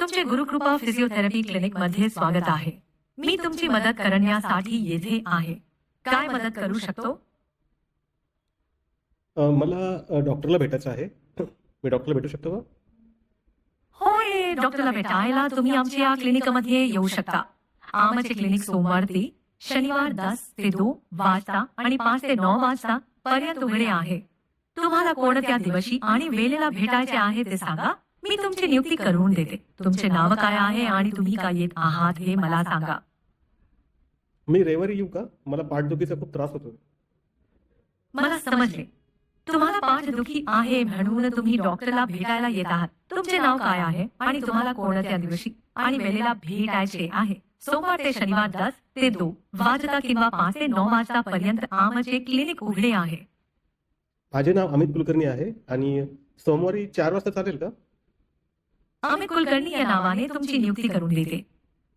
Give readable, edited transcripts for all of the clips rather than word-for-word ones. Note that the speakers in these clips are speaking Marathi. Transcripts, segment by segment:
तुमचे गुरुकृपा फिजिओथेरपी क्लिनिक मध्ये स्वागत आहे. मी तुमची मदत करण्यासाठी येथे आहे. काय मदत करू शकतो? मला डॉक्टरला भेटायचं आहे. मी डॉक्टरला भेटू शकतो का? होय, डॉक्टरला भेटायला तुम्ही आमच्या क्लिनिकमध्ये येऊ शकता. आमचे क्लिनिक सोमवार ते शनिवार 10 ते 2 वाजता आणि 5 ते 9 वाजता पर्यंत उघडे आहे. तुम्हाला कोणत्या दिवशी आणि वेळेला भेटायचे आहे ते सांगा. मी तुमची नियुक्ती करून देते. तुमचे नाव काय आहे आणि तुम्ही काय येत आहात हे मला सांगा. मी रविवारी येऊ का? मला पाठदुखीचा खूप त्रास होतो. मला समजले. तुम्हाला पाठदुखी आहे म्हणून तुम्ही डॉक्टरला भेटायला येत आहात. तुमचे नाव काय आहे आणि तुम्हाला कोणत्या दिवशी आणि वेळेला भेटायचे आहे? सोमवार ते शनिवार 10 ते 2 वाजता किंवा 5 ते 9 वाजता पर्यंत आमचे क्लिनिक उघडे आहे. माझे नाव अमित कुलकर्णी आहे आणि सोमवारी 4 वाजता चालेल का? अमित कुलकर्णी या नावाने तुमची नियुक्ती करून देते.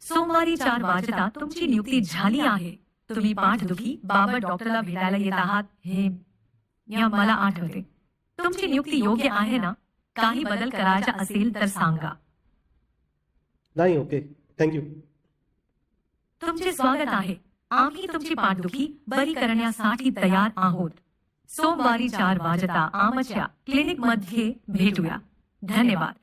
सोमवारी 4 वाजता तुमची नियुक्ती झाली आहे. तुम्ही पाठदुखी बाबत डॉक्टरला भेटायला येत आहात हे या मला आठवते. तुमची नियुक्ती योग्य आहे ना? काही बदल करायचा असेल तर सांगा. नाही, ओके. थँक्यू. तुमचे स्वागत आहे. आम्ही तुमची पाठदुखी बरी करण्यासाठी तयार आहोत. सोमवारी 4 वाजता आमच्या क्लिनिकमध्ये भेटूया. धन्यवाद.